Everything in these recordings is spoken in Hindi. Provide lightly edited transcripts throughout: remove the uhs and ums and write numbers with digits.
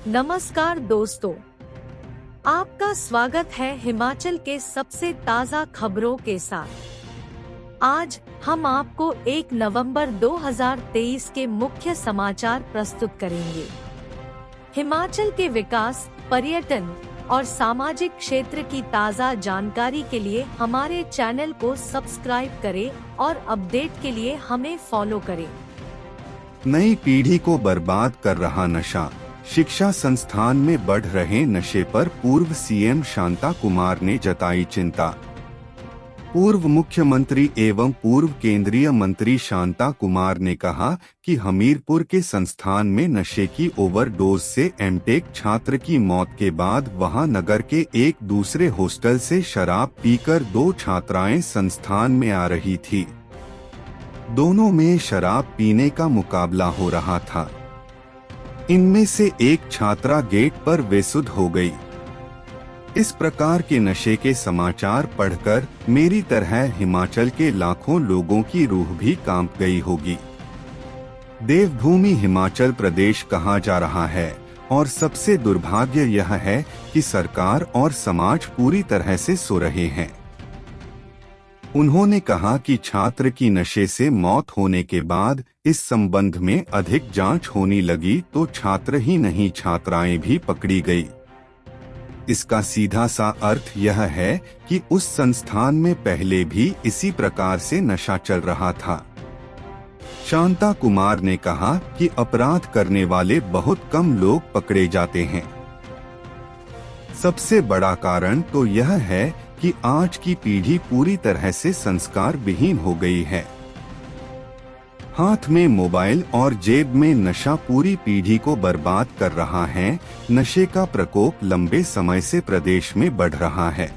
नमस्कार दोस्तों, आपका स्वागत है हिमाचल के सबसे ताज़ा खबरों के साथ। आज हम आपको 1 नवंबर 2023 के मुख्य समाचार प्रस्तुत करेंगे। हिमाचल के विकास, पर्यटन और सामाजिक क्षेत्र की ताज़ा जानकारी के लिए हमारे चैनल को सब्सक्राइब करें और अपडेट के लिए हमें फॉलो करें। नई पीढ़ी को बर्बाद कर रहा नशा, शिक्षा संस्थान में बढ़ रहे नशे पर पूर्व सीएम शांता कुमार ने जताई चिंता। पूर्व मुख्यमंत्री एवं पूर्व केंद्रीय मंत्री शांता कुमार ने कहा कि हमीरपुर के संस्थान में नशे की ओवरडोज से एमटेक छात्र की मौत के बाद वहां नगर के एक दूसरे हॉस्टल से शराब पीकर 2 छात्राएं संस्थान में आ रही थी। दोनों में शराब पीने का मुकाबला हो रहा था। इनमें से एक छात्रा गेट पर बेसुध हो गई। इस प्रकार के नशे के समाचार पढ़कर मेरी तरह हिमाचल के लाखों लोगों की रूह भी कांप गई होगी। देवभूमि हिमाचल प्रदेश कहा जा रहा है और सबसे दुर्भाग्य यह है कि सरकार और समाज पूरी तरह से सो रहे हैं। उन्होंने कहा कि छात्र की नशे से मौत होने के बाद इस संबंध में अधिक जांच होने लगी तो छात्र ही नहीं छात्राएं भी पकड़ी गई। इसका सीधा सा अर्थ यह है कि उस संस्थान में पहले भी इसी प्रकार से नशा चल रहा था। शांता कुमार ने कहा कि अपराध करने वाले बहुत कम लोग पकड़े जाते हैं। सबसे बड़ा कारण तो यह है कि आज की पीढ़ी पूरी तरह से संस्कार विहीन हो गई है। हाथ में मोबाइल और जेब में नशा पूरी पीढ़ी को बर्बाद कर रहा है। नशे का प्रकोप लंबे समय से प्रदेश में बढ़ रहा है।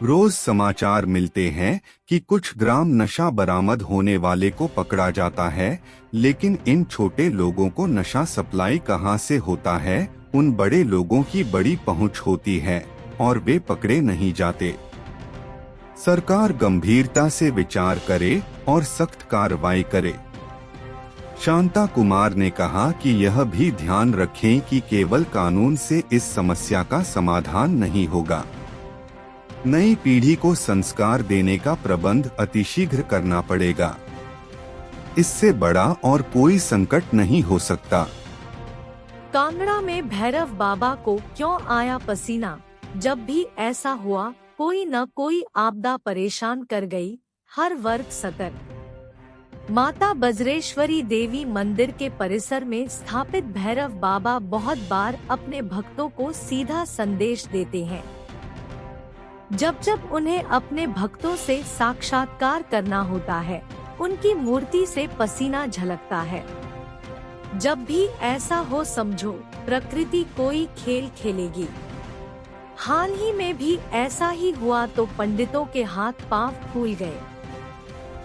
रोज समाचार मिलते हैं कि कुछ ग्राम नशा बरामद होने वाले को पकड़ा जाता है, लेकिन इन छोटे लोगों को नशा सप्लाई कहां से होता है, उन बड़े लोगों की बड़ी पहुंच होती है और वे पकड़े नहीं जाते। सरकार गंभीरता से विचार करे और सख्त कार्रवाई करे। शांता कुमार ने कहा कि यह भी ध्यान रखें कि केवल कानून से इस समस्या का समाधान नहीं होगा। नई पीढ़ी को संस्कार देने का प्रबंध अतिशीघ्र करना पड़ेगा। इससे बड़ा और कोई संकट नहीं हो सकता। कांगड़ा में भैरव बाबा को क्यों आया पसीना? जब भी ऐसा हुआ, कोई न कोई आपदा परेशान कर गई। हर वर्ग सतर्क। माता बज्रेश्वरी देवी मंदिर के परिसर में स्थापित भैरव बाबा बहुत बार अपने भक्तों को सीधा संदेश देते हैं। जब जब उन्हें अपने भक्तों से साक्षात्कार करना होता है, उनकी मूर्ति से पसीना झलकता है। जब भी ऐसा हो, समझो प्रकृति कोई खेल खेलेगी। हाल ही में भी ऐसा ही हुआ तो पंडितों के हाथ पांव फूल गए।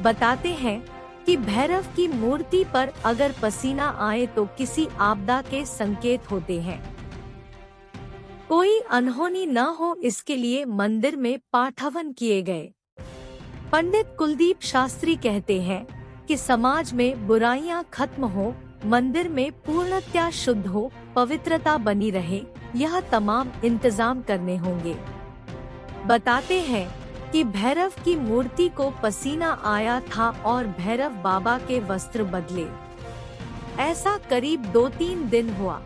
बताते हैं कि भैरव की मूर्ति पर अगर पसीना आए तो किसी आपदा के संकेत होते हैं। कोई अनहोनी न हो, इसके लिए मंदिर में पाठ हवन किए गए। पंडित कुलदीप शास्त्री कहते हैं कि समाज में बुराइयां खत्म हो, मंदिर में पूर्णतया शुद्ध हो, पवित्रता बनी रहे, यह तमाम इंतजाम करने होंगे। बताते हैं कि भैरव की मूर्ति को पसीना आया था और भैरव बाबा के वस्त्र बदले। ऐसा करीब 2-3 दिन हुआ।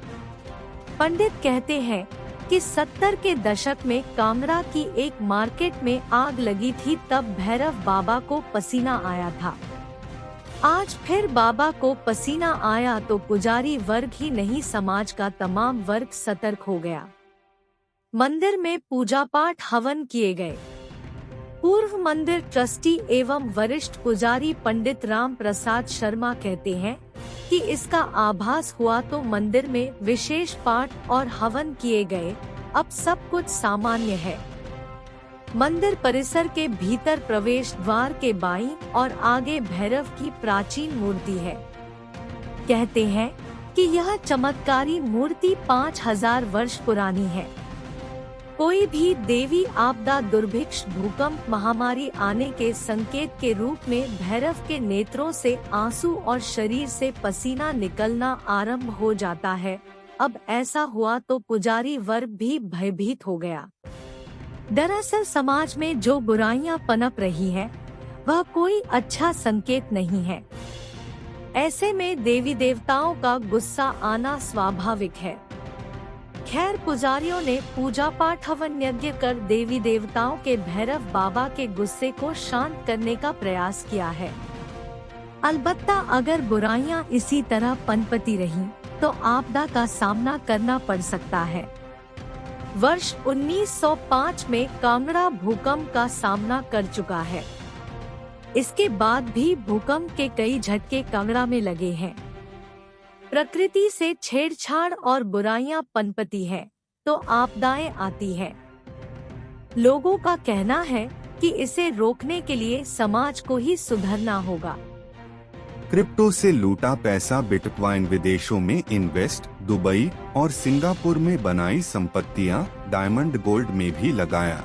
पंडित कहते हैं कि 70 के दशक में कांगड़ा की एक मार्केट में आग लगी थी, तब भैरव बाबा को पसीना आया था। आज फिर बाबा को पसीना आया तो पुजारी वर्ग ही नहीं, समाज का तमाम वर्ग सतर्क हो गया। मंदिर में पूजा पाठ हवन किए गए। पूर्व मंदिर ट्रस्टी एवं वरिष्ठ पुजारी पंडित राम प्रसाद शर्मा कहते हैं कि इसका आभास हुआ तो मंदिर में विशेष पाठ और हवन किए गए। अब सब कुछ सामान्य है। मंदिर परिसर के भीतर प्रवेश द्वार के बाईं और आगे भैरव की प्राचीन मूर्ति है। कहते हैं कि यह चमत्कारी मूर्ति 5000 वर्ष पुरानी है। कोई भी देवी आपदा, दुर्भिक्ष, भूकंप, महामारी आने के संकेत के रूप में भैरव के नेत्रों से आंसू और शरीर से पसीना निकलना आरंभ हो जाता है, अब ऐसा हुआ तो पुजारी वर्ग भी भयभीत हो गया। दरअसल समाज में जो बुराइयां पनप रही है वह कोई अच्छा संकेत नहीं है। ऐसे में देवी देवताओं का गुस्सा आना स्वाभाविक है। खैर, पुजारियों ने पूजा पाठ हवन यज्ञ कर देवी देवताओं के भैरव बाबा के गुस्से को शांत करने का प्रयास किया है। अलबत्ता अगर बुराइयां इसी तरह पनपती रहीं, तो आपदा का सामना करना पड़ सकता है। वर्ष 1905 में कांगड़ा भूकंप का सामना कर चुका है। इसके बाद भी भूकंप के कई झटके कांगड़ा में लगे हैं। प्रकृति से छेड़छाड़ और बुराइयां पनपती है तो आपदाएं आती है। लोगों का कहना है कि इसे रोकने के लिए समाज को ही सुधरना होगा। क्रिप्टो से लूटा पैसा बिटकॉइन विदेशों में इन्वेस्ट, दुबई और सिंगापुर में बनाई संपत्तियां, डायमंड गोल्ड में भी लगाया।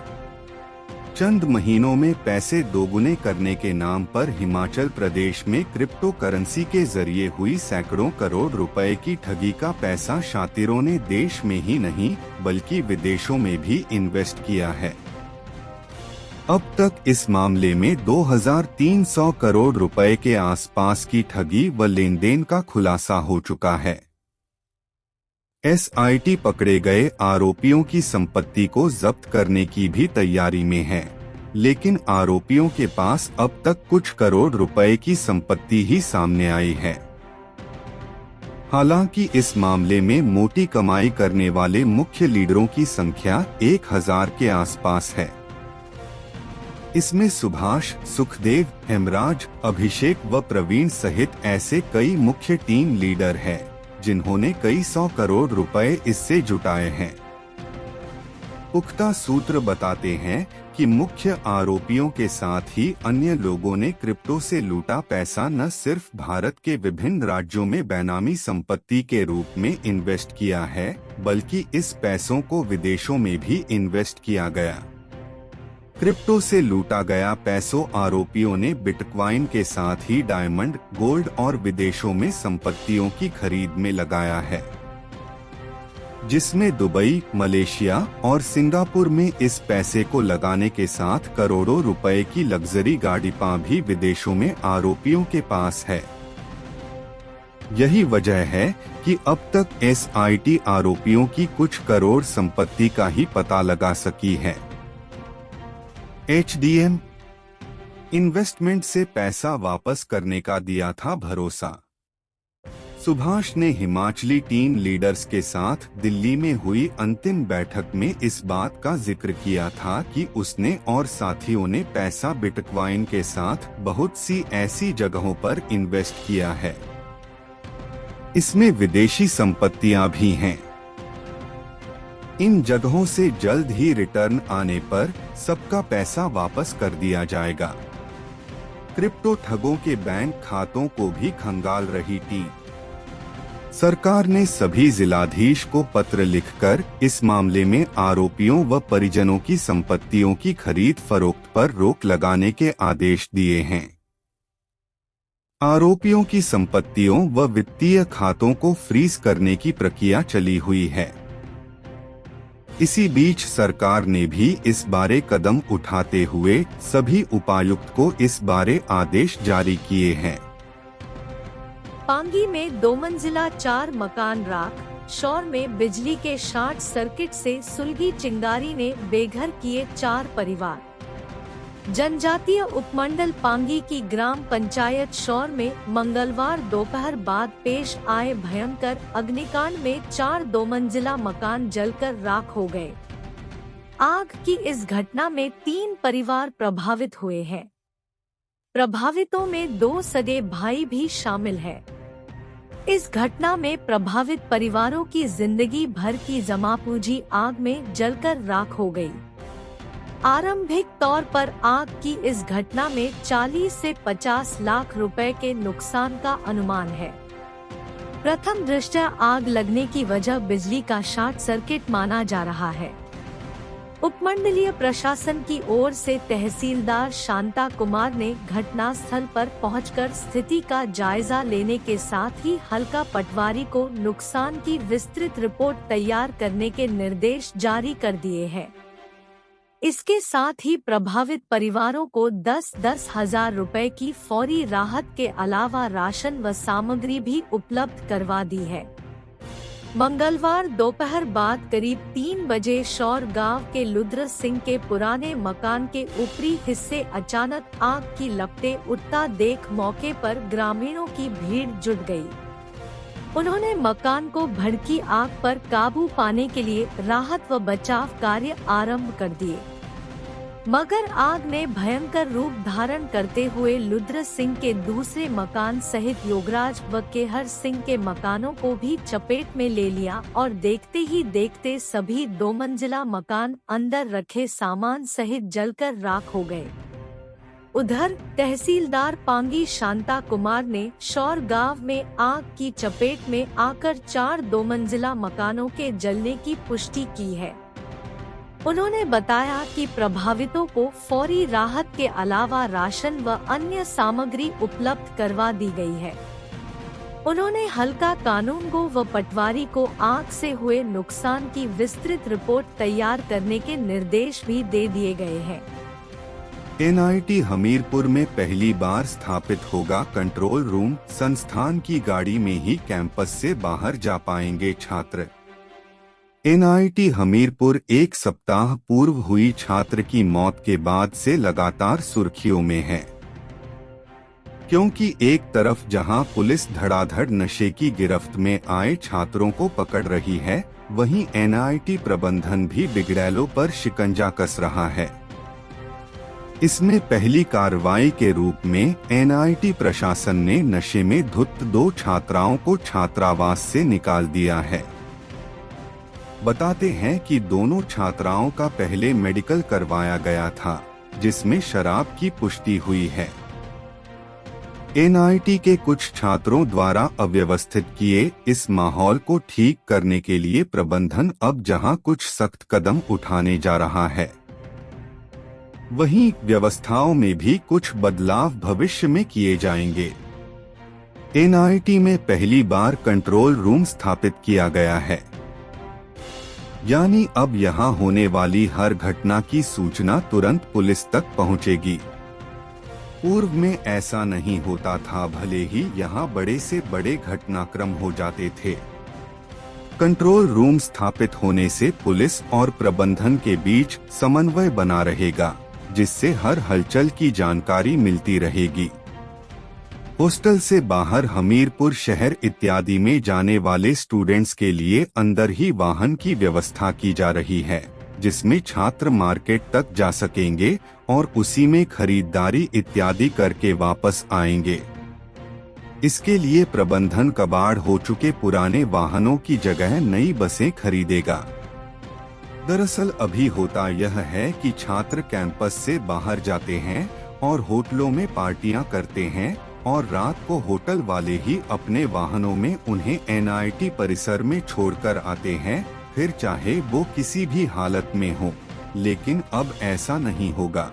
चंद महीनों में पैसे दोगुने करने के नाम पर हिमाचल प्रदेश में क्रिप्टो करेंसी के जरिए हुई सैकड़ों करोड़ रुपए की ठगी का पैसा शातिरों ने देश में ही नहीं बल्कि विदेशों में भी इन्वेस्ट किया है। अब तक इस मामले में 2300 करोड़ रुपए के आसपास की ठगी व लेनदेन का खुलासा हो चुका है। एसआईटी पकड़े गए आरोपियों की संपत्ति को जब्त करने की भी तैयारी में है, लेकिन आरोपियों के पास अब तक कुछ करोड़ रुपए की संपत्ति ही सामने आई है। हालांकि इस मामले में मोटी कमाई करने वाले मुख्य लीडरों की संख्या 1000 के आसपास है। इसमें सुभाष, सुखदेव, हेमराज, अभिषेक व प्रवीण सहित ऐसे कई मुख्य टीम लीडर हैं, जिन्होंने कई 100 करोड़ रुपए इससे जुटाए हैं। पुख्ता सूत्र बताते हैं कि मुख्य आरोपियों के साथ ही अन्य लोगों ने क्रिप्टो से लूटा पैसा न सिर्फ भारत के विभिन्न राज्यों में बेनामी संपत्ति के रूप में इन्वेस्ट किया है, बल्कि इस पैसों को विदेशों में भी इन्वेस्ट किया गया। क्रिप्टो से लूटा गया पैसों आरोपियों ने बिटकॉइन के साथ ही डायमंड, गोल्ड और विदेशों में संपत्तियों की खरीद में लगाया है, जिसमें दुबई, मलेशिया और सिंगापुर में इस पैसे को लगाने के साथ करोड़ों रुपए की लग्जरी गाड़ी भी विदेशों में आरोपियों के पास है। यही वजह है कि अब तक एसआईटी आरोपियों की कुछ करोड़ संपत्ति का ही पता लगा सकी है। HDM इन्वेस्टमेंट से पैसा वापस करने का दिया था भरोसा। सुभाष ने हिमाचली टीम लीडर्स के साथ दिल्ली में हुई अंतिम बैठक में इस बात का जिक्र किया था कि उसने और साथियों ने पैसा बिटकॉइन के साथ बहुत सी ऐसी जगहों पर इन्वेस्ट किया है। इसमें विदेशी संपत्तियां भी हैं। इन जगहों से जल्द ही रिटर्न आने पर सबका पैसा वापस कर दिया जाएगा। क्रिप्टो ठगों के बैंक खातों को भी खंगाल रही टीम। सरकार ने सभी जिलाधीश को पत्र लिखकर इस मामले में आरोपियों व परिजनों की संपत्तियों की खरीद फरोख्त पर रोक लगाने के आदेश दिए हैं। आरोपियों की संपत्तियों व वित्तीय खातों को फ्रीज करने की प्रक्रिया चली हुई है। इसी बीच सरकार ने भी इस बारे कदम उठाते हुए सभी उपायुक्त को इस बारे आदेश जारी किए हैं। पांगी में 2 मंजिला 4 मकान राख, शौर में बिजली के शॉर्ट सर्किट से सुलगी चिंगारी ने बेघर किए 4 परिवार। जनजातीय उपमंडल पांगी की ग्राम पंचायत शौर में मंगलवार दोपहर बाद पेश आए भयंकर अग्निकांड में 4 2 मंजिला मकान जलकर राख हो गए। आग की इस घटना में 3 परिवार प्रभावित हुए हैं। प्रभावितों में 2 सगे भाई भी शामिल हैं। इस घटना में प्रभावित परिवारों की जिंदगी भर की जमा पूंजी आग में जलकर राख हो गई। आरंभिक तौर पर आग की इस घटना में 40 से 50 लाख रुपए के नुकसान का अनुमान है। प्रथम दृष्टया आग लगने की वजह बिजली का शॉर्ट सर्किट माना जा रहा है। उपमंडलीय प्रशासन की ओर से तहसीलदार शांता कुमार ने घटनास्थल पर पहुंचकर स्थिति का जायजा लेने के साथ ही हल्का पटवारी को नुकसान की विस्तृत रिपोर्ट तैयार करने के निर्देश जारी कर दिए हैं। इसके साथ ही प्रभावित परिवारों को 10-10 हजार रुपए की फौरी राहत के अलावा राशन व सामग्री भी उपलब्ध करवा दी है। मंगलवार दोपहर बाद करीब 3 बजे शौर गांव के लुद्र सिंह के पुराने मकान के ऊपरी हिस्से अचानक आग की लपटें उठता देख मौके पर ग्रामीणों की भीड़ जुट गई। उन्होंने मकान को भड़की आग पर काबू पाने के लिए राहत व बचाव कार्य आरंभ कर दिए, मगर आग ने भयंकर रूप धारण करते हुए लुद्र सिंह के दूसरे मकान सहित योगराज व केहर सिंह के मकानों को भी चपेट में ले लिया और देखते ही देखते सभी 2 मंजिला मकान अंदर रखे सामान सहित जलकर राख हो गए। उधर तहसीलदार पांगी शांता कुमार ने शौर गांव में आग की चपेट में आकर 4 2 मंजिला मकानों के जलने की पुष्टि की है। उन्होंने बताया कि प्रभावितों को फौरी राहत के अलावा राशन व अन्य सामग्री उपलब्ध करवा दी गई है। उन्होंने हल्का कानूनगो व पटवारी को आग से हुए नुकसान की विस्तृत रिपोर्ट तैयार करने के निर्देश भी दे दिए गए हैं। एनआईटी हमीरपुर में पहली बार स्थापित होगा कंट्रोल रूम। संस्थान की गाड़ी में ही कैंपस से बाहर जा पाएंगे छात्र। एनआईटी हमीरपुर एक सप्ताह पूर्व हुई छात्र की मौत के बाद से लगातार सुर्खियों में है, क्योंकि एक तरफ जहां पुलिस धड़ाधड़ नशे की गिरफ्त में आए छात्रों को पकड़ रही है, वहीं एनआईटी प्रबंधन भी बिगड़ैलों पर शिकंजा कस रहा है। इसमें पहली कार्रवाई के रूप में एनआईटी प्रशासन ने नशे में धुत 2 छात्राओं को छात्रावास से निकाल दिया है। बताते हैं कि दोनों छात्राओं का पहले मेडिकल करवाया गया था, जिसमें शराब की पुष्टि हुई है। एनआईटी के कुछ छात्रों द्वारा अव्यवस्थित किए इस माहौल को ठीक करने के लिए प्रबंधन अब जहां कुछ सख्त कदम उठाने जा रहा है, वहीं व्यवस्थाओं में भी कुछ बदलाव भविष्य में किए जाएंगे। एनआईटी में पहली बार कंट्रोल रूम स्थापित किया गया है, यानी अब यहां होने वाली हर घटना की सूचना तुरंत पुलिस तक पहुंचेगी। पूर्व में ऐसा नहीं होता था, भले ही यहां बड़े से बड़े घटनाक्रम हो जाते थे। कंट्रोल रूम स्थापित होने से पुलिस और प्रबंधन के बीच समन्वय बना रहेगा, जिससे हर हलचल की जानकारी मिलती रहेगी। हॉस्टल से बाहर हमीरपुर शहर इत्यादि में जाने वाले स्टूडेंट्स के लिए अंदर ही वाहन की व्यवस्था की जा रही है, जिसमें छात्र मार्केट तक जा सकेंगे और उसी में खरीदारी इत्यादि करके वापस आएंगे। इसके लिए प्रबंधन कबाड़ हो चुके पुराने वाहनों की जगह नई बसें खरीदेगा। दरअसल अभी होता यह है कि छात्र कैंपस से बाहर जाते हैं और होटलों में पार्टियां करते हैं और रात को होटल वाले ही अपने वाहनों में उन्हें एनआईटी परिसर में छोड़कर आते हैं, फिर चाहे वो किसी भी हालत में हो। लेकिन अब ऐसा नहीं होगा।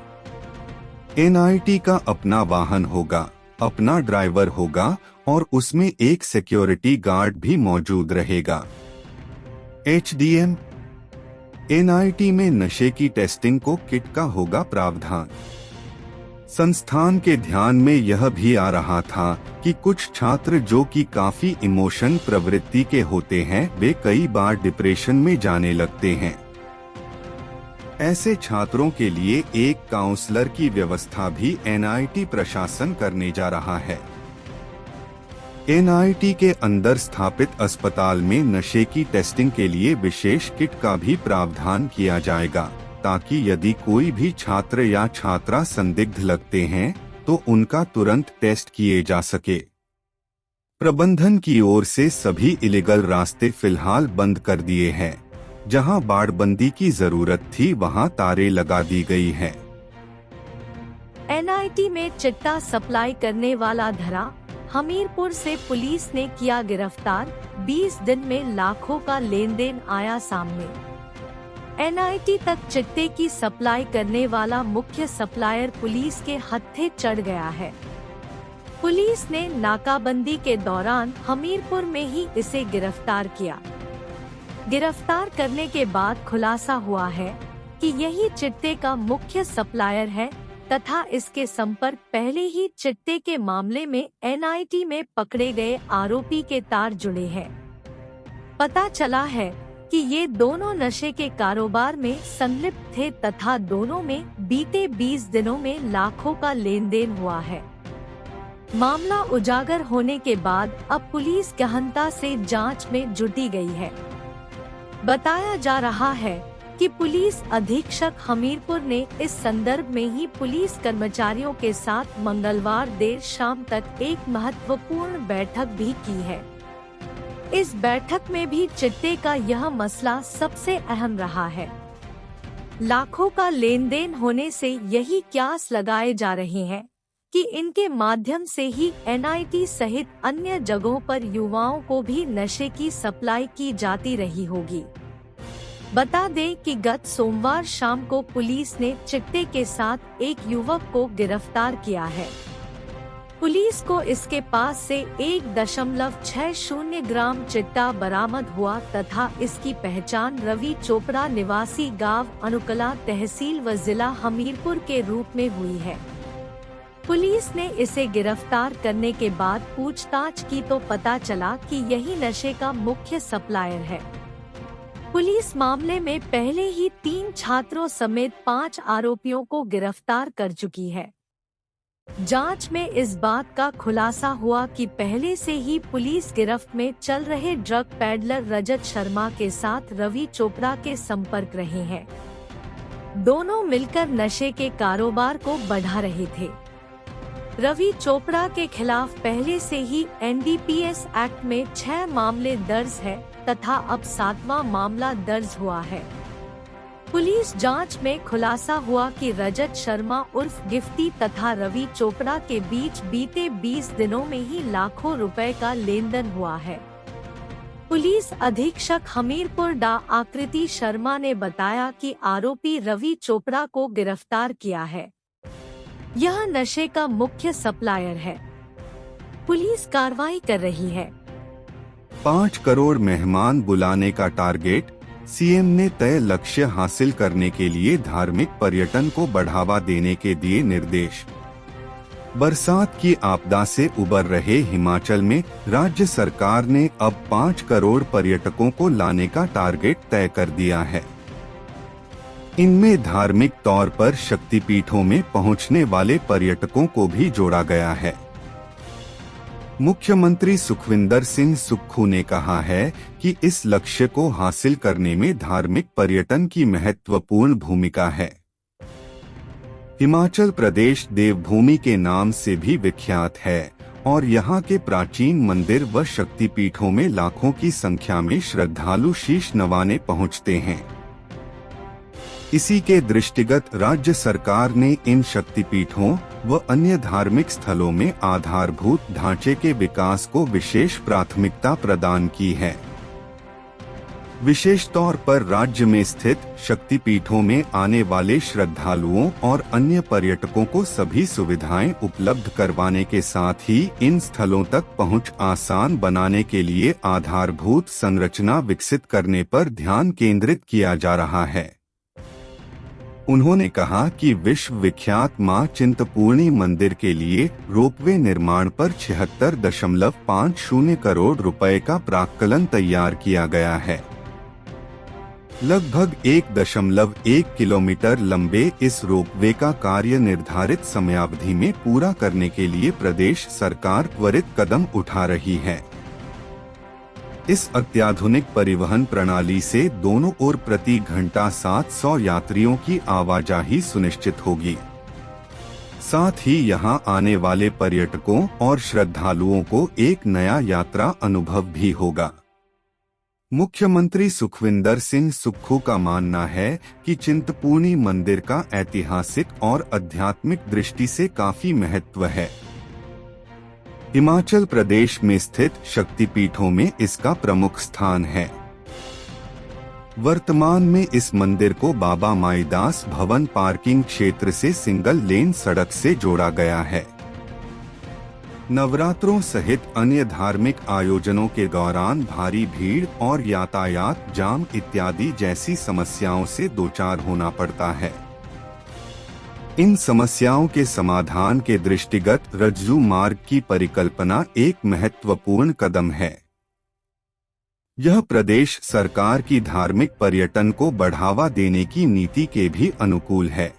एनआईटी का अपना वाहन होगा, अपना ड्राइवर होगा और उसमें एक सिक्योरिटी गार्ड भी मौजूद रहेगा। एचडीएम एनआईटी में नशे की टेस्टिंग को किट का होगा प्रावधान। संस्थान के ध्यान में यह भी आ रहा था कि कुछ छात्र जो कि काफी इमोशन प्रवृत्ति के होते हैं, वे कई बार डिप्रेशन में जाने लगते हैं। ऐसे छात्रों के लिए एक काउंसलर की व्यवस्था भी एनआईटी प्रशासन करने जा रहा है। एनआईटी के अंदर स्थापित अस्पताल में नशे की टेस्टिंग के लिए विशेष किट का भी प्रावधान किया जाएगा, ताकि यदि कोई भी छात्र या छात्रा संदिग्ध लगते हैं तो उनका तुरंत टेस्ट किए जा सके। प्रबंधन की ओर से सभी इलीगल रास्ते फिलहाल बंद कर दिए हैं। जहां बाड़बंदी की जरूरत थी, वहां तारे लगा दी गई है। एनआईटी में चिट्टा सप्लाई करने वाला धरा, हमीरपुर से पुलिस ने किया गिरफ्तार। 20 दिन में लाखों का लेन देन आया सामने। एनआईटी तक चिट्टे की सप्लाई करने वाला मुख्य सप्लायर पुलिस के हत्थे चढ़ गया है। पुलिस ने नाकाबंदी के दौरान हमीरपुर में ही इसे गिरफ्तार किया। गिरफ्तार करने के बाद खुलासा हुआ है कि यही चिट्टे का मुख्य सप्लायर है तथा इसके संपर्क पहले ही चिट्टे के मामले में एनआईटी में पकड़े गए आरोपी के तार जुड़े हैं। पता चला है कि ये दोनों नशे के कारोबार में संलिप्त थे तथा दोनों में बीते 20 दिनों में लाखों का लेन देन हुआ है। मामला उजागर होने के बाद अब पुलिस गहनता से जांच में जुटी गई है। बताया जा रहा है कि पुलिस अधीक्षक हमीरपुर ने इस संदर्भ में ही पुलिस कर्मचारियों के साथ मंगलवार देर शाम तक एक महत्वपूर्ण बैठक भी की है। इस बैठक में भी चिट्टे का यह मसला सबसे अहम रहा है। लाखों का लेन देन होने से यही क्यास लगाए जा रहे हैं कि इनके माध्यम से ही एनआईटी सहित अन्य जगहों पर युवाओं को भी नशे की सप्लाई की जाती रही होगी। बता दें कि गत सोमवार शाम को पुलिस ने चिट्टे के साथ एक युवक को गिरफ्तार किया है। पुलिस को इसके पास से 1.60 ग्राम चिट्टा बरामद हुआ तथा इसकी पहचान रवि चोपड़ा निवासी गांव अनुकला तहसील व जिला हमीरपुर के रूप में हुई है। पुलिस ने इसे गिरफ्तार करने के बाद पूछताछ की तो पता चला कि यही नशे का मुख्य सप्लायर है। पुलिस मामले में पहले ही 3 छात्रों समेत 5 आरोपियों को गिरफ्तार कर चुकी है। जांच में इस बात का खुलासा हुआ कि पहले से ही पुलिस गिरफ्त में चल रहे ड्रग पैडलर रजत शर्मा के साथ रवि चोपड़ा के संपर्क रहे हैं। दोनों मिलकर नशे के कारोबार को बढ़ा रहे थे। रवि चोपड़ा के खिलाफ पहले से ही एनडीपीएस एक्ट में 6 मामले दर्ज है तथा अब 7वां मामला दर्ज हुआ है। पुलिस जांच में खुलासा हुआ कि रजत शर्मा उर्फ गिफ्टी तथा रवि चोपड़ा के बीच बीते 20 दिनों में ही लाखों रुपए का लेन देन हुआ है। पुलिस अधीक्षक हमीरपुर डा आकृति शर्मा ने बताया कि आरोपी रवि चोपड़ा को गिरफ्तार किया है। यह नशे का मुख्य सप्लायर है। पुलिस कार्रवाई कर रही है। 5 करोड़ मेहमान बुलाने का टारगेट, सीएम ने तय लक्ष्य हासिल करने के लिए धार्मिक पर्यटन को बढ़ावा देने के दिए निर्देश। बरसात की आपदा से उबर रहे हिमाचल में राज्य सरकार ने अब 5 करोड़ पर्यटकों को लाने का टारगेट तय कर दिया है। इनमें धार्मिक तौर पर शक्तिपीठों में पहुंचने वाले पर्यटकों को भी जोड़ा गया है। मुख्यमंत्री सुखविंदर सिंह सुक्खू ने कहा है कि इस लक्ष्य को हासिल करने में धार्मिक पर्यटन की महत्वपूर्ण भूमिका है। हिमाचल प्रदेश देवभूमि के नाम से भी विख्यात है और यहाँ के प्राचीन मंदिर व शक्तिपीठों में लाखों की संख्या में श्रद्धालु शीश नवाने पहुँचते हैं। इसी के दृष्टिगत राज्य सरकार ने इन शक्तिपीठों व अन्य धार्मिक स्थलों में आधारभूत ढांचे के विकास को विशेष प्राथमिकता प्रदान की है। विशेष तौर पर राज्य में स्थित शक्तिपीठों में आने वाले श्रद्धालुओं और अन्य पर्यटकों को सभी सुविधाएं उपलब्ध करवाने के साथ ही इन स्थलों तक पहुंच आसान बनाने के लिए आधारभूत संरचना विकसित करने पर ध्यान केंद्रित किया जा रहा है। उन्होंने कहा कि विश्व विख्यात मां चिंतपूर्णी मंदिर के लिए रोपवे निर्माण पर 76.50 करोड़ रुपए का प्राक्कलन तैयार किया गया है। लगभग 1.1 किलोमीटर लंबे इस रोपवे का कार्य निर्धारित समयावधि में पूरा करने के लिए प्रदेश सरकार त्वरित कदम उठा रही है। इस अत्याधुनिक परिवहन प्रणाली से दोनों ओर प्रति घंटा 700 यात्रियों की आवाजाही सुनिश्चित होगी। साथ ही यहां आने वाले पर्यटकों और श्रद्धालुओं को एक नया यात्रा अनुभव भी होगा। मुख्यमंत्री सुखविंदर सिंह सुक्खू का मानना है कि चिंतपूर्णी मंदिर का ऐतिहासिक और आध्यात्मिक दृष्टि से काफी महत्व है। हिमाचल प्रदेश में स्थित शक्तिपीठों में इसका प्रमुख स्थान है। वर्तमान में इस मंदिर को बाबा माईदास भवन पार्किंग क्षेत्र से सिंगल लेन सड़क से जोड़ा गया है। नवरात्रों सहित अन्य धार्मिक आयोजनों के दौरान भारी भीड़ और यातायात जाम इत्यादि जैसी समस्याओं से दोचार होना पड़ता है। इन समस्याओं के समाधान के दृष्टिगत रज्जू मार्ग की परिकल्पना एक महत्वपूर्ण कदम है। यह प्रदेश सरकार की धार्मिक पर्यटन को बढ़ावा देने की नीति के भी अनुकूल है।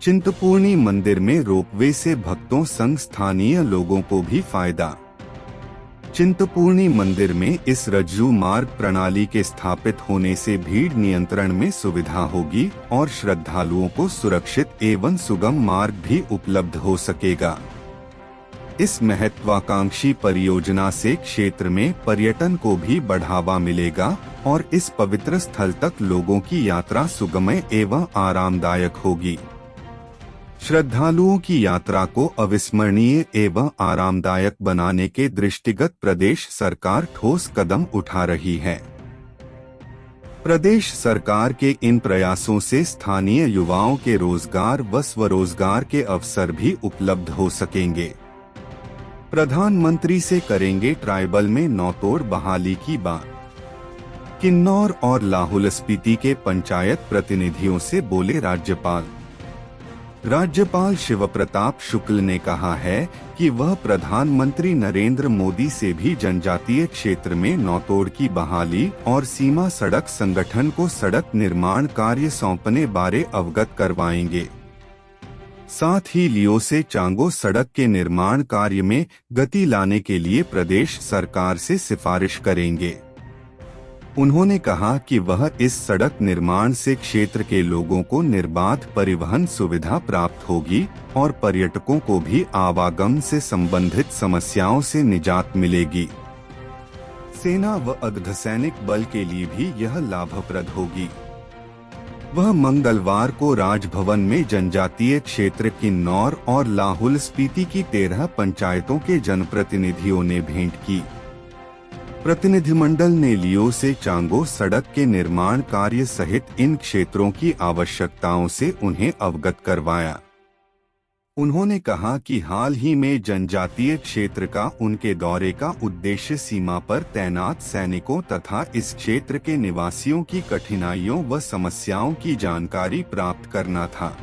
चिंतपूर्णी मंदिर में रोपवे से भक्तों संग स्थानीय लोगों को भी फायदा। चिंतपूर्णी मंदिर में इस रज्जू मार्ग प्रणाली के स्थापित होने से भीड़ नियंत्रण में सुविधा होगी और श्रद्धालुओं को सुरक्षित एवं सुगम मार्ग भी उपलब्ध हो सकेगा। इस महत्वाकांक्षी परियोजना से क्षेत्र में पर्यटन को भी बढ़ावा मिलेगा और इस पवित्र स्थल तक लोगों की यात्रा सुगमय एवं आरामदायक होगी। श्रद्धालुओं की यात्रा को अविस्मरणीय एवं आरामदायक बनाने के दृष्टिगत प्रदेश सरकार ठोस कदम उठा रही है। प्रदेश सरकार के इन प्रयासों से स्थानीय युवाओं के रोजगार व स्वरोजगार के अवसर भी उपलब्ध हो सकेंगे। प्रधानमंत्री से करेंगे ट्राइबल में नौतोड़ बहाली की बात। किन्नौर और लाहौल स्पीति के पंचायत प्रतिनिधियों से बोले राज्यपाल। राज्यपाल शिव प्रताप शुक्ल ने कहा है कि वह प्रधानमंत्री नरेंद्र मोदी से भी जनजातीय क्षेत्र में नौतोड़ की बहाली और सीमा सड़क संगठन को सड़क निर्माण कार्य सौंपने बारे अवगत करवाएंगे। साथ ही लियो से चांगो सड़क के निर्माण कार्य में गति लाने के लिए प्रदेश सरकार से सिफारिश करेंगे। उन्होंने कहा कि वह इस सड़क निर्माण से क्षेत्र के लोगों को निर्बाध परिवहन सुविधा प्राप्त होगी और पर्यटकों को भी आवागमन से संबंधित समस्याओं से निजात मिलेगी। सेना व अर्धसैनिक बल के लिए भी यह लाभप्रद होगी। वह मंगलवार को राजभवन में जनजातीय क्षेत्र किन्नौर और लाहौल स्पीति की 13 पंचायतों के जनप्रतिनिधियों ने भेंट की। प्रतिनिधिमंडल ने लियो से चांगो सड़क के निर्माण कार्य सहित इन क्षेत्रों की आवश्यकताओं से उन्हें अवगत करवाया। उन्होंने कहा कि हाल ही में जनजातीय क्षेत्र का उनके दौरे का उद्देश्य सीमा पर तैनात सैनिकों तथा इस क्षेत्र के निवासियों की कठिनाइयों व समस्याओं की जानकारी प्राप्त करना था।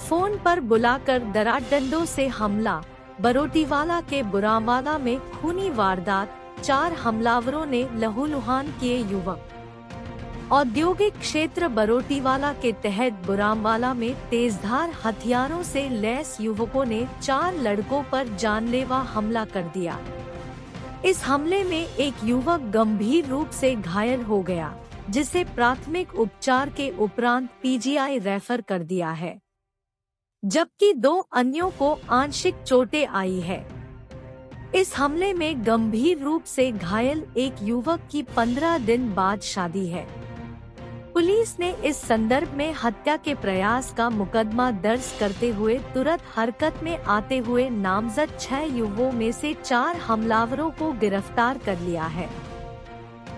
फोन पर बुलाकर दराडंडों से हमला। बरोटीवाला के बुरांवाला में खूनी वारदात, 4 हमलावरों ने लहूलुहान किए युवक। औद्योगिक क्षेत्र बरोटीवाला के तहत बुरांवाला में तेजधार हथियारों से लैस युवकों ने 4 लड़कों पर जानलेवा हमला कर दिया। इस हमले में एक युवक गंभीर रूप से घायल हो गया, जिसे प्राथमिक उपचार के उपरांत पीजीआई रेफर कर दिया है, जबकि 2 अन्यों को आंशिक चोटें आई है। इस हमले में गंभीर रूप से घायल एक युवक की 15 दिन बाद शादी है। पुलिस ने इस संदर्भ में हत्या के प्रयास का मुकदमा दर्ज करते हुए तुरंत हरकत में आते हुए नामजद 6 युवकों में से 4 हमलावरों को गिरफ्तार कर लिया है।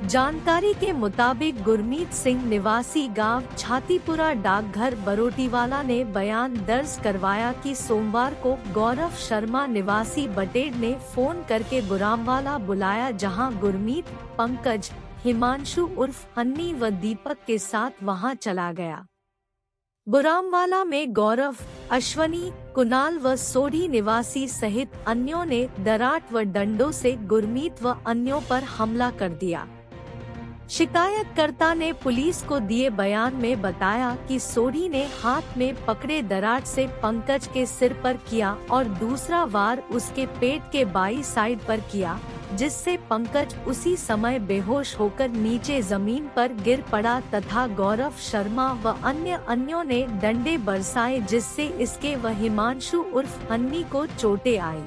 जानकारी के मुताबिक गुरमीत सिंह निवासी गांव छातीपुरा डाकघर बरोटीवाला ने बयान दर्ज करवाया कि सोमवार को गौरव शर्मा निवासी बटेड़ ने फोन करके बुरांवाला बुलाया, जहां गुरमीत, पंकज, हिमांशु उर्फ हन्नी व दीपक के साथ वहां चला गया। बुरांवाला में गौरव, अश्वनी, कुणाल व सोढ़ी निवासी सहित अन्यों ने दराट व डंडों से गुरमीत व अन्यों पर हमला कर दिया। शिकायतकर्ता ने पुलिस को दिए बयान में बताया कि सोढ़ी ने हाथ में पकड़े दराट से पंकज के सिर पर किया और दूसरा वार उसके पेट के बाई साइड पर किया, जिससे पंकज उसी समय बेहोश होकर नीचे जमीन पर गिर पड़ा तथा गौरव शर्मा व अन्यों ने डंडे बरसाए, जिससे इसके व हिमांशु उर्फ हन्नी को चोटें आई।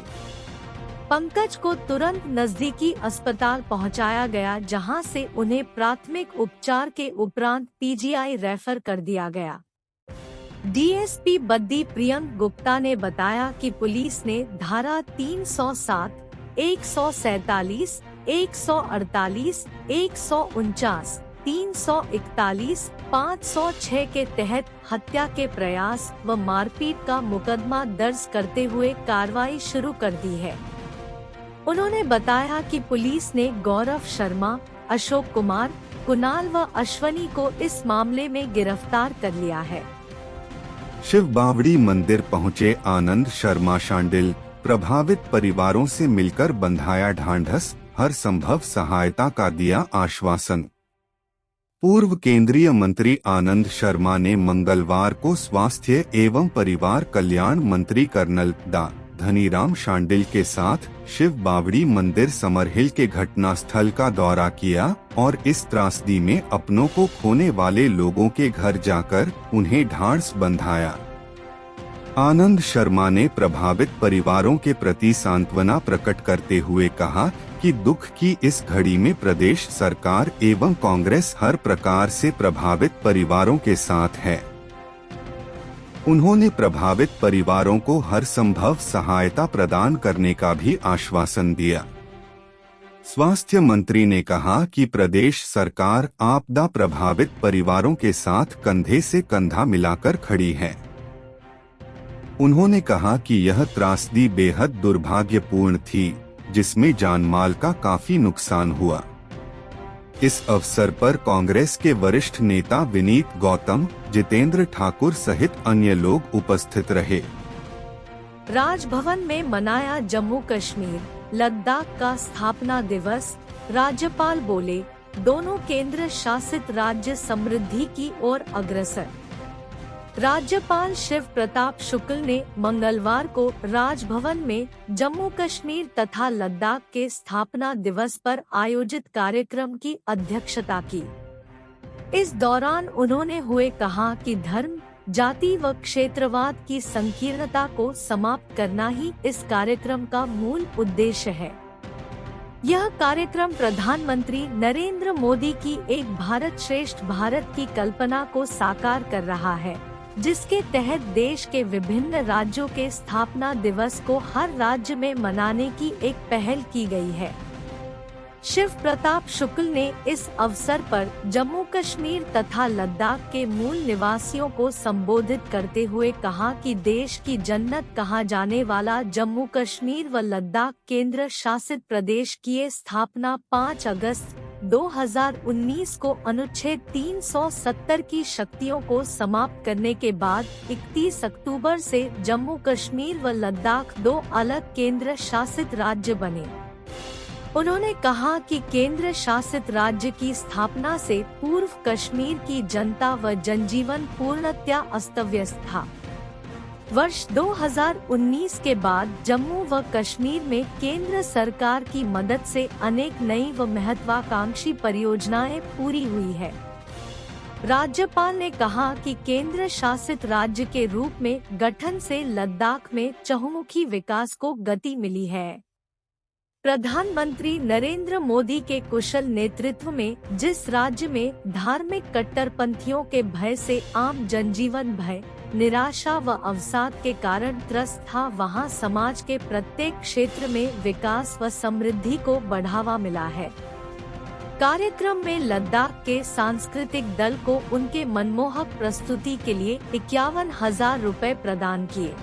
पंकज को तुरंत नजदीकी अस्पताल पहुंचाया गया, जहां से उन्हें प्राथमिक उपचार के उपरांत पीजीआई रेफर कर दिया गया। डीएसपी बद्दी प्रियंक गुप्ता ने बताया कि पुलिस ने धारा 307, 147, 148, 149, 341, 506 के तहत हत्या के प्रयास व मारपीट का मुकदमा दर्ज करते हुए कार्रवाई शुरू कर दी है। उन्होंने बताया कि पुलिस ने गौरव शर्मा, अशोक कुमार, कुणाल व अश्वनी को इस मामले में गिरफ्तार कर लिया है। शिव बावड़ी मंदिर पहुंचे आनंद शर्मा शांडिल, प्रभावित परिवारों से मिलकर बंधाया ढांढस, हर संभव सहायता का दिया आश्वासन। पूर्व केंद्रीय मंत्री आनंद शर्मा ने मंगलवार को स्वास्थ्य एवं परिवार कल्याण मंत्री कर्नल डा धनीराम शांडिल के साथ शिव बावड़ी मंदिर समरहिल के घटना स्थल का दौरा किया और इस त्रासदी में अपनों को खोने वाले लोगों के घर जाकर उन्हें ढांढस बंधाया। आनंद शर्मा ने प्रभावित परिवारों के प्रति सांत्वना प्रकट करते हुए कहा कि दुख की इस घड़ी में प्रदेश सरकार एवं कांग्रेस हर प्रकार से प्रभावित परिवारों के साथ है। उन्होंने प्रभावित परिवारों को हर संभव सहायता प्रदान करने का भी आश्वासन दिया। स्वास्थ्य मंत्री ने कहा कि प्रदेश सरकार आपदा प्रभावित परिवारों के साथ कंधे से कंधा मिलाकर खड़ी है। उन्होंने कहा कि यह त्रासदी बेहद दुर्भाग्यपूर्ण थी, जिसमें जानमाल का काफी नुकसान हुआ। इस अवसर पर कांग्रेस के वरिष्ठ नेता विनीत गौतम, जितेंद्र ठाकुर सहित अन्य लोग उपस्थित रहे। राजभवन में मनाया जम्मू कश्मीर लद्दाख का स्थापना दिवस। राज्यपाल बोले, दोनों केंद्र शासित राज्य समृद्धि की ओर अग्रसर। राज्यपाल शिव प्रताप शुक्ल ने मंगलवार को राजभवन में जम्मू कश्मीर तथा लद्दाख के स्थापना दिवस पर आयोजित कार्यक्रम की अध्यक्षता की। इस दौरान उन्होंने हुए कहा कि धर्म, जाति व क्षेत्रवाद की संकीर्णता को समाप्त करना ही इस कार्यक्रम का मूल उद्देश्य है। यह कार्यक्रम प्रधानमंत्री नरेंद्र मोदी की एक भारत श्रेष्ठ भारत की कल्पना को साकार कर रहा है, जिसके तहत देश के विभिन्न राज्यों के स्थापना दिवस को हर राज्य में मनाने की एक पहल की गई है। शिव प्रताप शुक्ल ने इस अवसर पर जम्मू कश्मीर तथा लद्दाख के मूल निवासियों को संबोधित करते हुए कहा कि देश की जन्नत कहा जाने वाला जम्मू कश्मीर व लद्दाख केंद्र शासित प्रदेश की स्थापना 5 अगस्त 2019 को अनुच्छेद 370 की शक्तियों को समाप्त करने के बाद 31 अक्टूबर से जम्मू कश्मीर व लद्दाख 2 अलग केंद्र शासित राज्य बने। उन्होंने कहा कि केंद्र शासित राज्य की स्थापना से पूर्व कश्मीर की जनता व जनजीवन पूर्णतया अस्त-व्यस्त था। वर्ष 2019 के बाद जम्मू व कश्मीर में केंद्र सरकार की मदद से अनेक नई व महत्वाकांक्षी परियोजनाएं पूरी हुई है। राज्यपाल ने कहा कि केंद्र शासित राज्य के रूप में गठन से लद्दाख में चहुमुखी विकास को गति मिली है। प्रधानमंत्री नरेंद्र मोदी के कुशल नेतृत्व में जिस राज्य में धार्मिक कट्टरपंथियों के भय से आम जनजीवन भय, निराशा व अवसाद के कारण त्रस्त था, वहां समाज के प्रत्येक क्षेत्र में विकास व समृद्धि को बढ़ावा मिला है। कार्यक्रम में लद्दाख के सांस्कृतिक दल को उनके मनमोहक प्रस्तुति के लिए 51,000 रुपए प्रदान किए।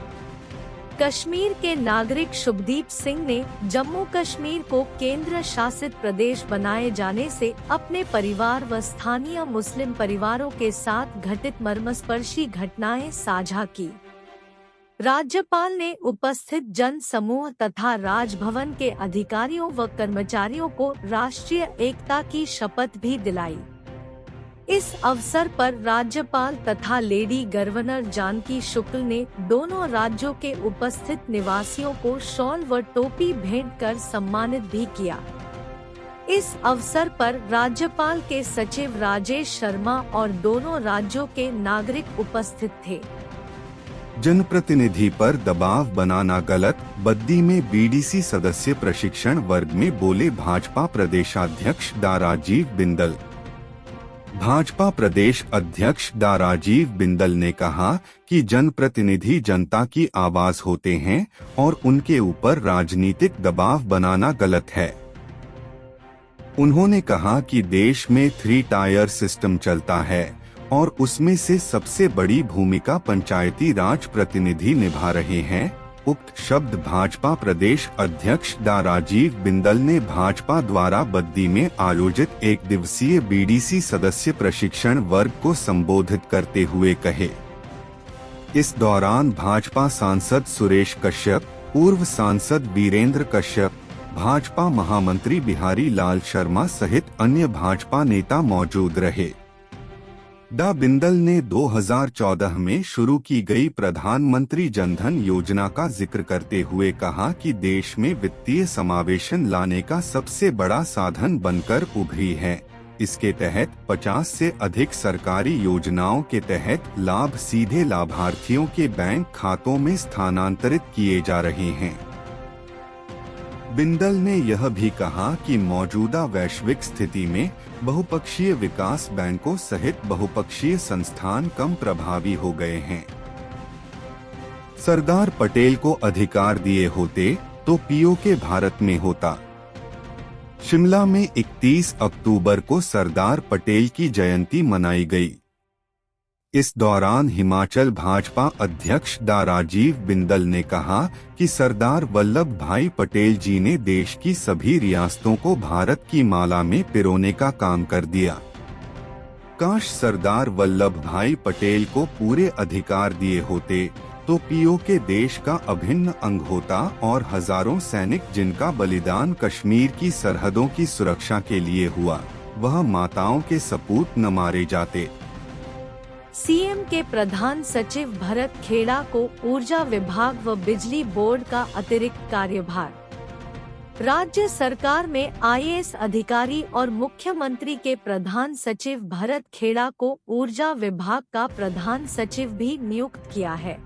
कश्मीर के नागरिक शुभदीप सिंह ने जम्मू कश्मीर को केंद्र शासित प्रदेश बनाए जाने से अपने परिवार व स्थानीय मुस्लिम परिवारों के साथ घटित मर्मस्पर्शी घटनाएं साझा की। राज्यपाल ने उपस्थित जन समूह तथा राजभवन के अधिकारियों व कर्मचारियों को राष्ट्रीय एकता की शपथ भी दिलाई। इस अवसर पर राज्यपाल तथा लेडी गवर्नर जानकी शुक्ल ने दोनों राज्यों के उपस्थित निवासियों को शॉल व टोपी भेंट कर सम्मानित भी किया। इस अवसर पर राज्यपाल के सचिव राजेश शर्मा और दोनों राज्यों के नागरिक उपस्थित थे। जनप्रतिनिधि पर दबाव बनाना गलत, बद्दी में बीडीसी सदस्य प्रशिक्षण वर्ग में बोले भाजपा प्रदेशाध्यक्ष डा राजीव बिंदल। भाजपा प्रदेश अध्यक्ष डा राजीव बिंदल ने कहा कि जनप्रतिनिधि जनता की आवाज होते हैं और उनके ऊपर राजनीतिक दबाव बनाना गलत है। उन्होंने कहा कि देश में 3 टायर सिस्टम चलता है और उसमें से सबसे बड़ी भूमिका पंचायती राज प्रतिनिधि निभा रहे हैं। उक्त शब्द भाजपा प्रदेश अध्यक्ष डा राजीव बिंदल ने भाजपा द्वारा बद्दी में आयोजित 1 दिवसीय बीडीसी सदस्य प्रशिक्षण वर्ग को संबोधित करते हुए कहे। इस दौरान भाजपा सांसद सुरेश कश्यप, पूर्व सांसद वीरेंद्र कश्यप, भाजपा महामंत्री बिहारी लाल शर्मा सहित अन्य भाजपा नेता मौजूद रहे। डा बिंदल ने 2014 में शुरू की गई प्रधानमंत्री जनधन योजना का जिक्र करते हुए कहा कि देश में वित्तीय समावेशन लाने का सबसे बड़ा साधन बनकर उभरी है। इसके तहत 50 से अधिक सरकारी योजनाओं के तहत लाभ सीधे लाभार्थियों के बैंक खातों में स्थानांतरित किए जा रहे हैं। बिंदल ने यह भी कहा कि मौजूदा वैश्विक स्थिति में बहुपक्षीय विकास बैंकों सहित बहुपक्षीय संस्थान कम प्रभावी हो गए हैं। सरदार पटेल को अधिकार दिए होते तो पीओके भारत में होता। शिमला में 31 अक्टूबर को सरदार पटेल की जयंती मनाई गई। इस दौरान हिमाचल भाजपा अध्यक्ष डा राजीव बिंदल ने कहा कि सरदार वल्लभ भाई पटेल जी ने देश की सभी रियासतों को भारत की माला में पिरोने का काम कर दिया। काश सरदार वल्लभ भाई पटेल को पूरे अधिकार दिए होते तो पीओके देश का अभिन्न अंग होता और हजारों सैनिक जिनका बलिदान कश्मीर की सरहदों की सुरक्षा के लिए हुआ, वह माताओं के सपूत न मारे जाते। सीएम के प्रधान सचिव भरत खेड़ा को ऊर्जा विभाग व बिजली बोर्ड का अतिरिक्त कार्यभार। राज्य सरकार में आईएएस अधिकारी और मुख्यमंत्री के प्रधान सचिव भरत खेड़ा को ऊर्जा विभाग का प्रधान सचिव भी नियुक्त किया है।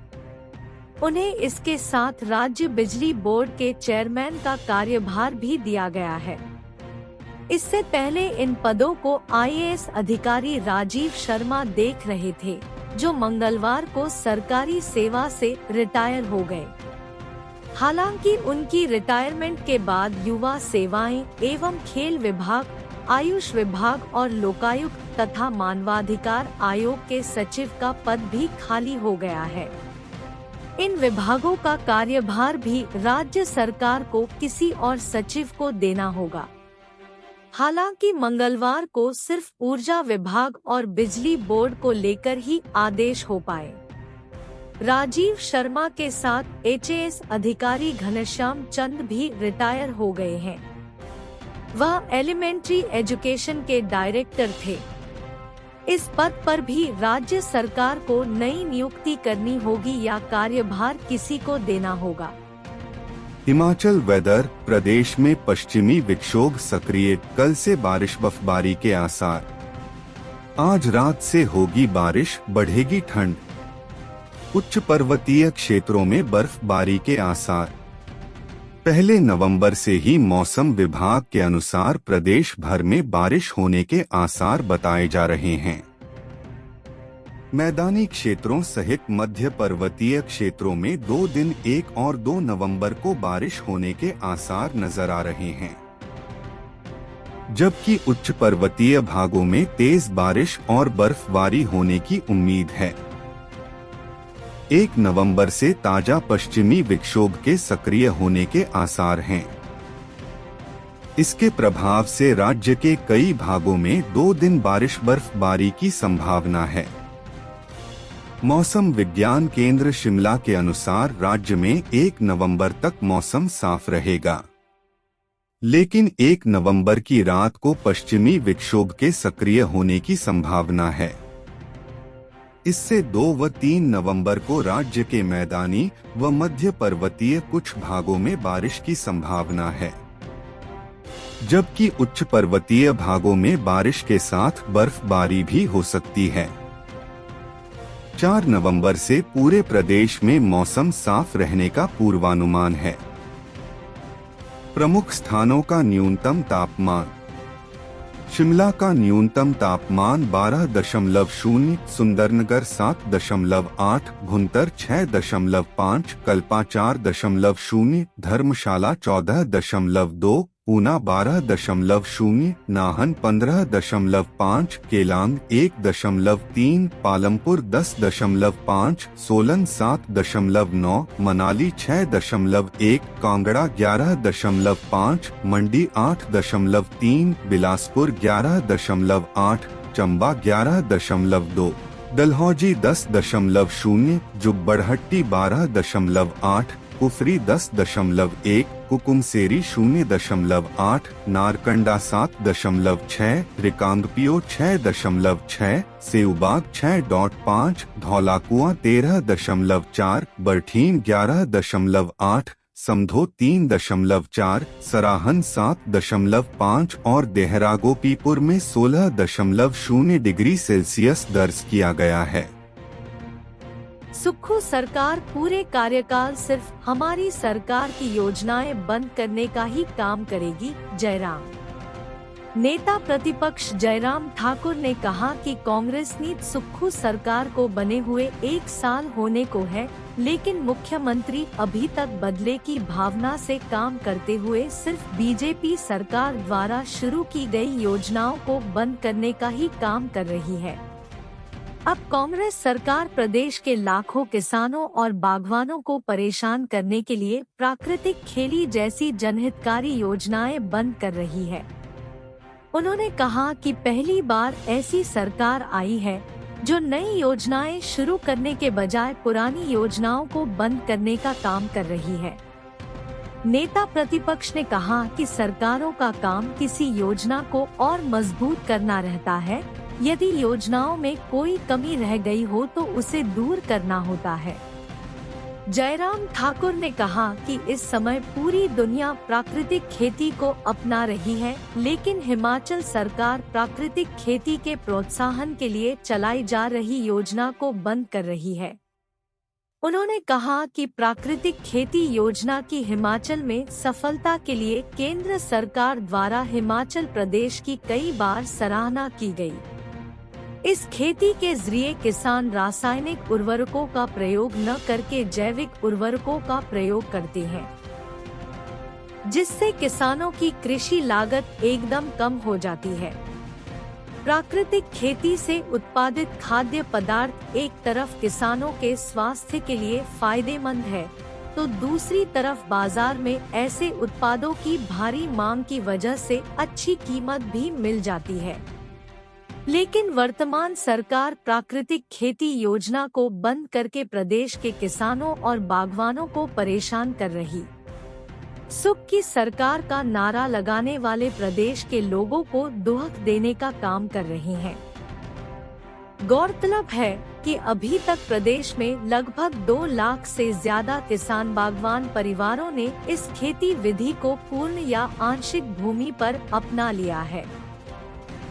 उन्हें इसके साथ राज्य बिजली बोर्ड के चेयरमैन का कार्यभार भी दिया गया है। इससे पहले इन पदों को आईएएस अधिकारी राजीव शर्मा देख रहे थे, जो मंगलवार को सरकारी सेवा से रिटायर हो गए। हालांकि उनकी रिटायरमेंट के बाद युवा सेवाएं एवं खेल विभाग, आयुष विभाग और लोकायुक्त तथा मानवाधिकार आयोग के सचिव का पद भी खाली हो गया है। इन विभागों का कार्यभार भी राज्य सरकार को किसी और सचिव को देना होगा। हालांकि मंगलवार को सिर्फ ऊर्जा विभाग और बिजली बोर्ड को लेकर ही आदेश हो पाए। राजीव शर्मा के साथ एचएएस अधिकारी घनश्याम चंद भी रिटायर हो गए हैं। वह एलिमेंट्री एजुकेशन के डायरेक्टर थे। इस पद पर भी राज्य सरकार को नई नियुक्ति करनी होगी या कार्यभार किसी को देना होगा। हिमाचल वेदर, प्रदेश में पश्चिमी विक्षोभ सक्रिय, कल से बारिश बर्फबारी के आसार। आज रात से होगी बारिश, बढ़ेगी ठंड। उच्च पर्वतीय क्षेत्रों में बर्फबारी के आसार। 1 नवंबर से ही मौसम विभाग के अनुसार प्रदेश भर में बारिश होने के आसार बताए जा रहे हैं। मैदानी क्षेत्रों सहित मध्य पर्वतीय क्षेत्रों में 2 दिन 1 और 2 नवंबर को बारिश होने के आसार नजर आ रहे हैं, जबकि उच्च पर्वतीय भागों में तेज बारिश और बर्फबारी होने की उम्मीद है। 1 नवंबर से ताजा पश्चिमी विक्षोभ के सक्रिय होने के आसार हैं। इसके प्रभाव से राज्य के कई भागों में 2 दिन बारिश बर्फबारी की संभावना है। मौसम विज्ञान केंद्र शिमला के अनुसार राज्य में 1 नवंबर तक मौसम साफ रहेगा, लेकिन 1 नवंबर की रात को पश्चिमी विक्षोभ के सक्रिय होने की संभावना है। इससे 2 व 3 नवंबर को राज्य के मैदानी व मध्य पर्वतीय कुछ भागों में बारिश की संभावना है, जबकि उच्च पर्वतीय भागों में बारिश के साथ बर्फबारी भी हो सकती है। 4 नवंबर से पूरे प्रदेश में मौसम साफ रहने का पूर्वानुमान है। प्रमुख स्थानों का न्यूनतम तापमान। शिमला का न्यूनतम तापमान 12.0, सुंदरनगर 7.8, भुंतर 6.5, कल्पा 4.0, धर्मशाला 14.2, ऊना 12.0, नाहन 15.5, केलांग 1.3, पालमपुर 10.5, सोलन 7.9, मनाली 6.1, कांगड़ा 11.5, मंडी 8.3, बिलासपुर 11.8, चंबा 11.2, डलहौजी 10.0, जुब्बड़हट्टी 12.8, कुफरी 10.1, कुकुमसेरी 0.8, नारकंडा 7.6, रिकांगपियो 6.6, सेऊबाग 6.5, धौलाकुआं 13.4, बरठीन 11.8, समधो 3.4, सराहन 7.5 और देहरागोपीपुर में 16.0 डिग्री सेल्सियस दर्ज किया गया है। सुक्खू सरकार पूरे कार्यकाल सिर्फ हमारी सरकार की योजनाएं बंद करने का ही काम करेगी। जयराम। नेता प्रतिपक्ष जयराम ठाकुर ने कहा कि कांग्रेस नीति सुक्खू सरकार को बने हुए 1 साल होने को है, लेकिन मुख्यमंत्री अभी तक बदले की भावना से काम करते हुए सिर्फ बीजेपी सरकार द्वारा शुरू की गई योजनाओं को बंद करने का ही काम कर रही है। अब कांग्रेस सरकार प्रदेश के लाखों किसानों और बागवानों को परेशान करने के लिए प्राकृतिक खेती जैसी जनहितकारी योजनाएं बंद कर रही है। उन्होंने कहा कि पहली बार ऐसी सरकार आई है जो नई योजनाएं शुरू करने के बजाय पुरानी योजनाओं को बंद करने का काम कर रही है। नेता प्रतिपक्ष ने कहा कि सरकारों का काम किसी योजना को और मजबूत करना रहता है। यदि योजनाओं में कोई कमी रह गई हो तो उसे दूर करना होता है। जयराम ठाकुर ने कहा कि इस समय पूरी दुनिया प्राकृतिक खेती को अपना रही है, लेकिन हिमाचल सरकार प्राकृतिक खेती के प्रोत्साहन के लिए चलाई जा रही योजना को बंद कर रही है। उन्होंने कहा कि प्राकृतिक खेती योजना की हिमाचल में सफलता के लिए केंद्र सरकार द्वारा हिमाचल प्रदेश की कई बार सराहना की गई। इस खेती के जरिए किसान रासायनिक उर्वरकों का प्रयोग न करके जैविक उर्वरकों का प्रयोग करते हैं, जिससे किसानों की कृषि लागत एकदम कम हो जाती है। प्राकृतिक खेती से उत्पादित खाद्य पदार्थ एक तरफ किसानों के स्वास्थ्य के लिए फायदेमंद है, तो दूसरी तरफ बाजार में ऐसे उत्पादों की भारी मांग की वजह से अच्छी कीमत भी मिल जाती है। लेकिन वर्तमान सरकार प्राकृतिक खेती योजना को बंद करके प्रदेश के किसानों और बागवानों को परेशान कर रही। सुख की सरकार का नारा लगाने वाले प्रदेश के लोगों को दुख देने का काम कर रहे हैं। गौरतलब है कि अभी तक प्रदेश में लगभग 2 लाख से ज्यादा किसान बागवान परिवारों ने इस खेती विधि को पूर्ण या आंशिक भूमि पर अपना लिया है।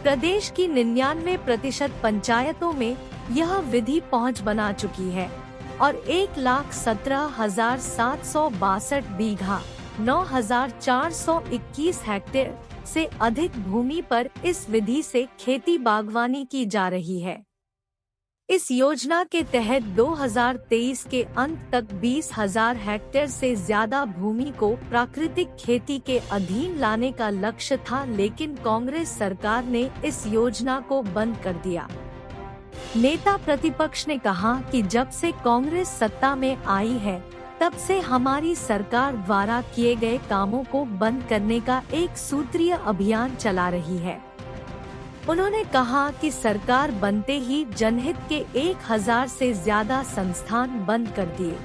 प्रदेश की 99% पंचायतों में यह विधि पहुंच बना चुकी है और 1,17,762 बीघा 9,421 हेक्टेयर से अधिक भूमि पर इस विधि से खेती बागवानी की जा रही है। इस योजना के तहत 2023 के अंत तक 20,000 हेक्टेयर से ज्यादा भूमि को प्राकृतिक खेती के अधीन लाने का लक्ष्य था, लेकिन कांग्रेस सरकार ने इस योजना को बंद कर दिया। नेता प्रतिपक्ष ने कहा कि जब से कांग्रेस सत्ता में आई है, तब से हमारी सरकार द्वारा किए गए कामों को बंद करने का एक सूत्रीय अभियान चला रही है। उन्होंने कहा कि सरकार बनते ही जनहित के 1,000 से ज्यादा संस्थान बंद कर दिए,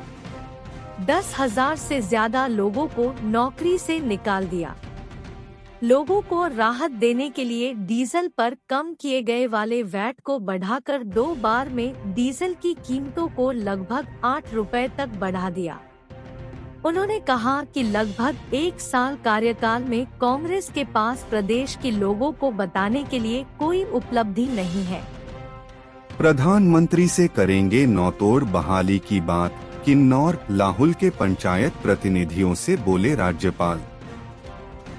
10,000 से ज्यादा लोगों को नौकरी से निकाल दिया। लोगों को राहत देने के लिए डीजल पर कम किए गए वाले वैट को बढ़ाकर 2 बार में डीजल की कीमतों को लगभग 8 रुपए तक बढ़ा दिया। उन्होंने कहा कि लगभग 1 साल कार्यकाल में कांग्रेस के पास प्रदेश के लोगों को बताने के लिए कोई उपलब्धि नहीं है। प्रधानमंत्री से करेंगे नौतोड़ बहाली की बात, किन्नौर लाहुल के पंचायत प्रतिनिधियों से बोले राज्यपाल।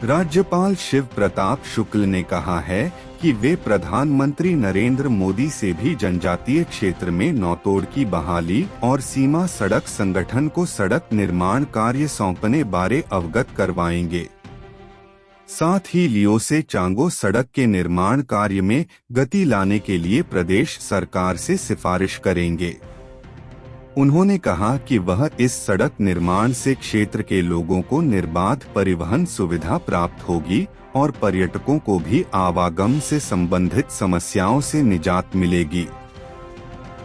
राज्यपाल शिव प्रताप शुक्ल ने कहा है कि वे प्रधानमंत्री नरेंद्र मोदी से भी जनजातीय क्षेत्र में नौतोड़ की बहाली और सीमा सड़क संगठन को सड़क निर्माण कार्य सौंपने बारे अवगत करवाएंगे। साथ ही लियो से चांगो सड़क के निर्माण कार्य में गति लाने के लिए प्रदेश सरकार से सिफारिश करेंगे। उन्होंने कहा कि वह इस सड़क निर्माण से क्षेत्र के लोगों को निर्बाध परिवहन सुविधा प्राप्त होगी और पर्यटकों को भी आवागम से संबंधित समस्याओं से निजात मिलेगी।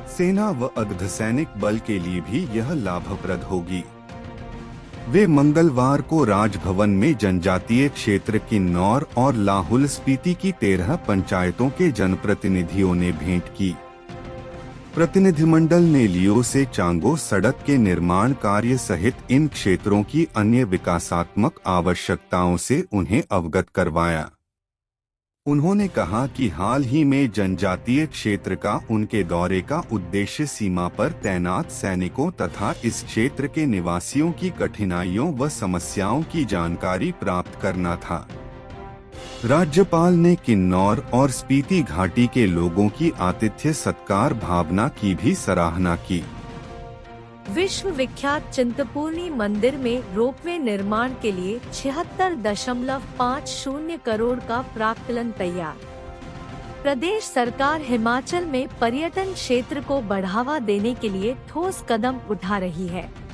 सेना व अर्धसैनिक बल के लिए भी यह लाभप्रद होगी। वे मंगलवार को राजभवन में जनजातीय क्षेत्र किन्नौर और लाहुल स्पीति की 13 पंचायतों के जनप्रतिनिधियों ने भेंट की। प्रतिनिधिमंडल ने लियो से चांगो सड़क के निर्माण कार्य सहित इन क्षेत्रों की अन्य विकासात्मक आवश्यकताओं से उन्हें अवगत करवाया। उन्होंने कहा कि हाल ही में जनजातीय क्षेत्र का उनके दौरे का उद्देश्य सीमा पर तैनात सैनिकों तथा इस क्षेत्र के निवासियों की कठिनाइयों व समस्याओं की जानकारी प्राप्त करना था। राज्यपाल ने किन्नौर और स्पीति घाटी के लोगों की आतिथ्य सत्कार भावना की भी सराहना की। विश्व विख्यात चिंतपूर्णी मंदिर में रोपवे निर्माण के लिए 76.50 करोड़ का प्राक्कलन तैयार। प्रदेश सरकार हिमाचल में पर्यटन क्षेत्र को बढ़ावा देने के लिए ठोस कदम उठा रही है।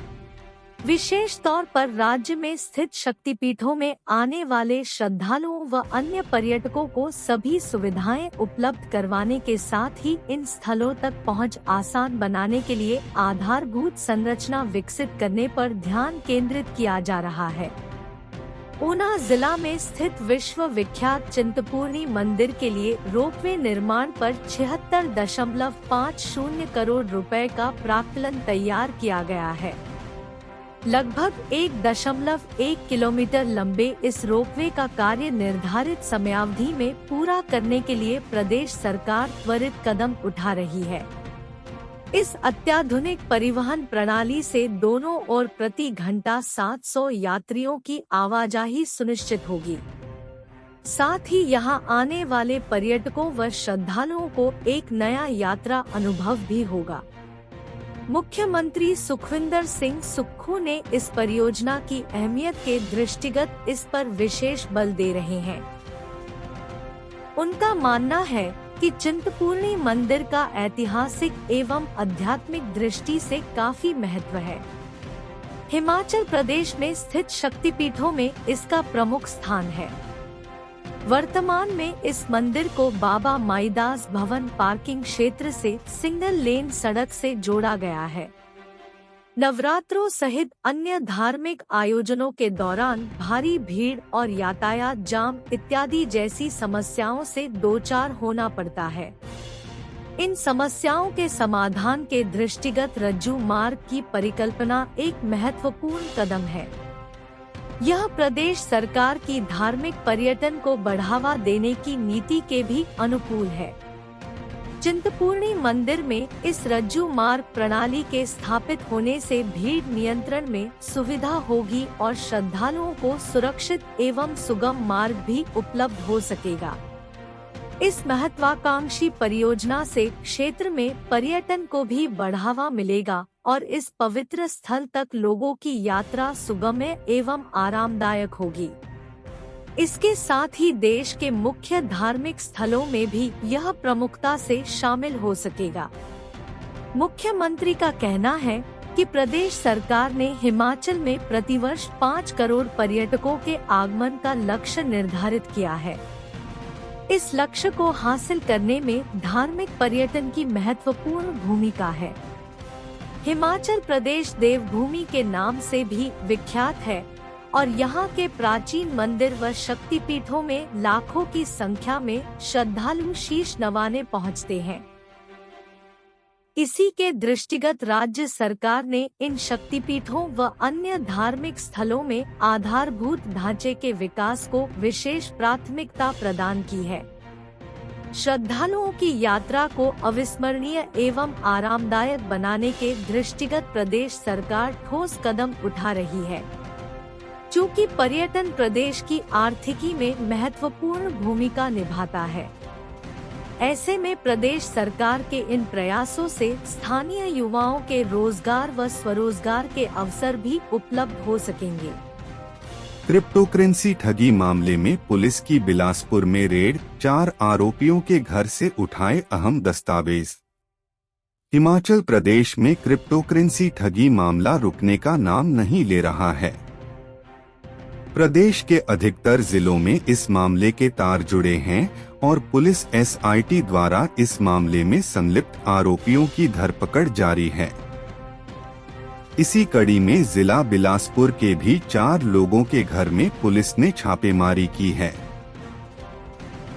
विशेष तौर पर राज्य में स्थित शक्तिपीठों में आने वाले श्रद्धालुओं व अन्य पर्यटकों को सभी सुविधाएं उपलब्ध करवाने के साथ ही इन स्थलों तक पहुंच आसान बनाने के लिए आधारभूत संरचना विकसित करने पर ध्यान केंद्रित किया जा रहा है। ऊना जिला में स्थित विश्व विख्यात चिंतपूर्णी मंदिर के लिए रोपवे निर्माण पर 76.50 करोड़ रुपए का प्राक्कलन तैयार किया गया है। लगभग 1.1 किलोमीटर लंबे इस रोपवे का कार्य निर्धारित समयावधि में पूरा करने के लिए प्रदेश सरकार त्वरित कदम उठा रही है। इस अत्याधुनिक परिवहन प्रणाली से दोनों ओर प्रति घंटा 700 यात्रियों की आवाजाही सुनिश्चित होगी। साथ ही यहां आने वाले पर्यटकों व श्रद्धालुओं को एक नया यात्रा अनुभव भी होगा। मुख्यमंत्री सुखविंदर सिंह सुक्खू ने इस परियोजना की अहमियत के दृष्टिगत इस पर विशेष बल दे रहे हैं। उनका मानना है कि चिंतपूर्णी मंदिर का ऐतिहासिक एवं आध्यात्मिक दृष्टि से काफी महत्व है। हिमाचल प्रदेश में स्थित शक्तिपीठों में इसका प्रमुख स्थान है। वर्तमान में इस मंदिर को बाबा माईदास भवन पार्किंग क्षेत्र से सिंगल लेन सड़क से जोड़ा गया है। नवरात्रों सहित अन्य धार्मिक आयोजनों के दौरान भारी भीड़ और यातायात जाम इत्यादि जैसी समस्याओं से दो चार होना पड़ता है। इन समस्याओं के समाधान के दृष्टिगत रज्जू मार्ग की परिकल्पना एक महत्वपूर्ण कदम है। यह प्रदेश सरकार की धार्मिक पर्यटन को बढ़ावा देने की नीति के भी अनुकूल है। चिंतपूर्णी मंदिर में इस रज्जू मार्ग प्रणाली के स्थापित होने से भीड़ नियंत्रण में सुविधा होगी और श्रद्धालुओं को सुरक्षित एवं सुगम मार्ग भी उपलब्ध हो सकेगा। इस महत्वाकांक्षी परियोजना से क्षेत्र में पर्यटन को भी बढ़ावा मिलेगा और इस पवित्र स्थल तक लोगों की यात्रा सुगम्य एवं आरामदायक होगी। इसके साथ ही देश के मुख्य धार्मिक स्थलों में भी यह प्रमुखता से शामिल हो सकेगा। मुख्यमंत्री का कहना है कि प्रदेश सरकार ने हिमाचल में प्रतिवर्ष 5 करोड़ पर्यटकों के आगमन का लक्ष्य निर्धारित किया है। इस लक्ष्य को हासिल करने में धार्मिक पर्यटन की महत्वपूर्ण भूमिका है। हिमाचल प्रदेश देवभूमि के नाम से भी विख्यात है और यहाँ के प्राचीन मंदिर व शक्तिपीठों में लाखों की संख्या में श्रद्धालु शीश नवाने पहुँचते हैं। इसी के दृष्टिगत राज्य सरकार ने इन शक्तिपीठों व अन्य धार्मिक स्थलों में आधारभूत ढांचे के विकास को विशेष प्राथमिकता प्रदान की है। श्रद्धालुओं की यात्रा को अविस्मरणीय एवं आरामदायक बनाने के दृष्टिगत प्रदेश सरकार ठोस कदम उठा रही है। चूँकि पर्यटन प्रदेश की आर्थिकी में महत्वपूर्ण भूमिका निभाता है, ऐसे में प्रदेश सरकार के इन प्रयासों से स्थानीय युवाओं के रोजगार व स्वरोजगार के अवसर भी उपलब्ध हो सकेंगे। क्रिप्टोकरेंसी ठगी मामले में पुलिस की बिलासपुर में रेड, 4 आरोपियों के घर से उठाए अहम दस्तावेज। हिमाचल प्रदेश में क्रिप्टोकरेंसी ठगी मामला रुकने का नाम नहीं ले रहा है। प्रदेश के अधिकतर जिलों में इस मामले के तार जुड़े हैं और पुलिस SIT द्वारा इस मामले में संलिप्त आरोपियों की धरपकड़ जारी है। इसी कड़ी में जिला बिलासपुर के भी 4 लोगों के घर में पुलिस ने छापेमारी की है,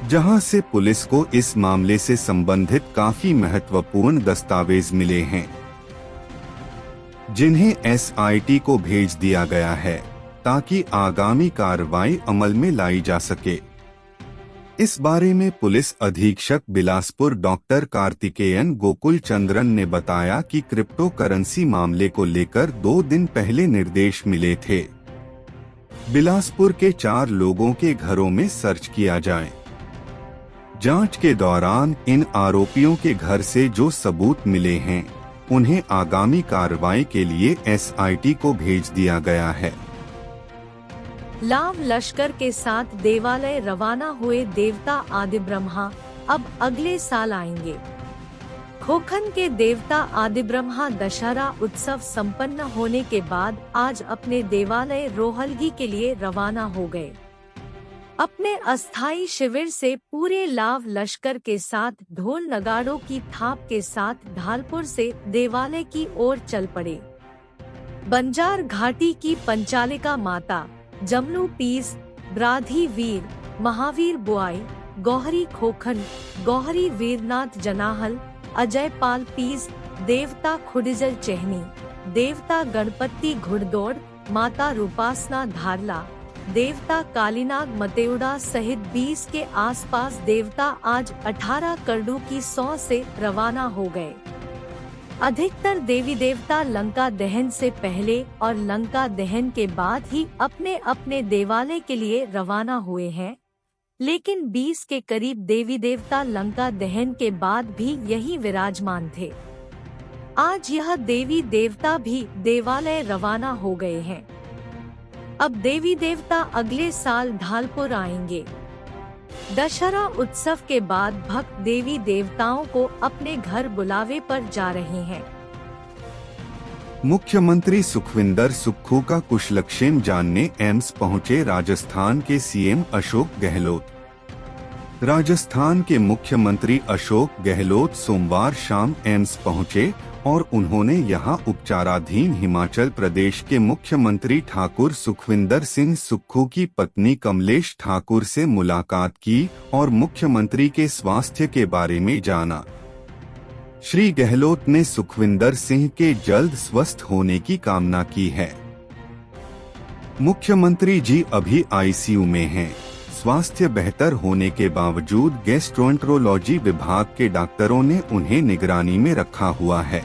जहां से पुलिस को इस मामले से संबंधित काफी महत्वपूर्ण दस्तावेज मिले हैं, जिन्हें SIT को भेज दिया गया है ताकि आगामी कार्रवाई अमल में लाई जा सके। इस बारे में पुलिस अधीक्षक बिलासपुर डॉक्टर कार्तिकेयन गोकुल चंद्रन ने बताया कि क्रिप्टो करेंसी मामले को लेकर 2 दिन पहले निर्देश मिले थे। बिलासपुर के 4 लोगों के घरों में सर्च किया जाए। जांच के दौरान इन आरोपियों के घर से जो सबूत मिले हैं, उन्हें आगामी कार्रवाई के लिए SIT को भेज दिया गया है। लाव लश्कर के साथ देवालय रवाना हुए देवता आदि ब्रह्मा अब अगले साल आएंगे। खोखन के देवता आदि ब्रह्मा दशहरा उत्सव संपन्न होने के बाद आज अपने देवालय रोहलगी के लिए रवाना हो गए। अपने अस्थायी शिविर से पूरे लाव लश्कर के साथ ढोल नगाड़ों की थाप के साथ ढालपुर से देवालय की ओर चल पड़े। बंजार घाटी की पंचालिका माता जमलू पीस, ब्राधी वीर, महावीर बुआई, गौहरी खोखन, गौहरी वीरनाथ जनाहल, अजय पाल पीस, देवता खुडिजल चहनी, देवता गणपति घुड़दौड़, माता रूपासना धारला, देवता कालीनाग मतेउड़ा सहित 20 के आसपास देवता आज 18 करडू की 100 से रवाना हो गए। अधिकतर देवी देवता लंका दहन से पहले और लंका दहन के बाद ही अपने अपने देवालय के लिए रवाना हुए हैं, लेकिन 20 के करीब देवी देवता लंका दहन के बाद भी यहीं विराजमान थे। आज यह देवी देवता भी देवालय रवाना हो गए हैं। अब देवी देवता अगले साल ढालपुर आएंगे। दशहरा उत्सव के बाद भक्त देवी देवताओं को अपने घर बुलावे पर जा रहे हैं। मुख्यमंत्री सुखविंदर सुक्खू का कुशलक्षेम जानने एम्स पहुंचे राजस्थान के CM अशोक गहलोत। राजस्थान के मुख्यमंत्री अशोक गहलोत सोमवार शाम एम्स पहुंचे और उन्होंने यहां उपचाराधीन हिमाचल प्रदेश के मुख्यमंत्री ठाकुर सुखविंदर सिंह सुक्खू की पत्नी कमलेश ठाकुर से मुलाकात की और मुख्यमंत्री के स्वास्थ्य के बारे में जाना। श्री गहलोत ने सुखविंदर सिंह के जल्द स्वस्थ होने की कामना की है। मुख्यमंत्री जी अभी ICU में हैं। स्वास्थ्य बेहतर होने के बावजूद गैस्ट्रोएंटरोलॉजी विभाग के डॉक्टरों ने उन्हें निगरानी में रखा हुआ है।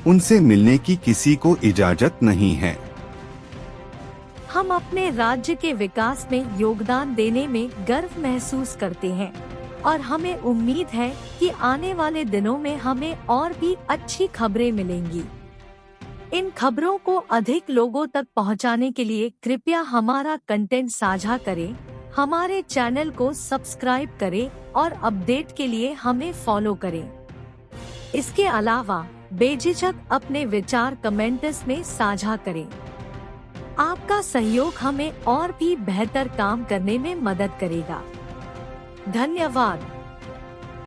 उनसे मिलने की किसी को इजाजत नहीं है। हम अपने राज्य के विकास में योगदान देने में गर्व महसूस करते हैं और हमें उम्मीद है कि आने वाले दिनों में हमें और भी अच्छी खबरें मिलेंगी। इन खबरों को अधिक लोगों तक पहुंचाने के लिए कृपया हमारा कंटेंट साझा करें, हमारे चैनल को सब्सक्राइब करें और अपडेट के लिए हमें फॉलो करें। इसके अलावा बेझिझक अपने विचार कमेंट्स में साझा करें। आपका सहयोग हमें और भी बेहतर काम करने में मदद करेगा। धन्यवाद।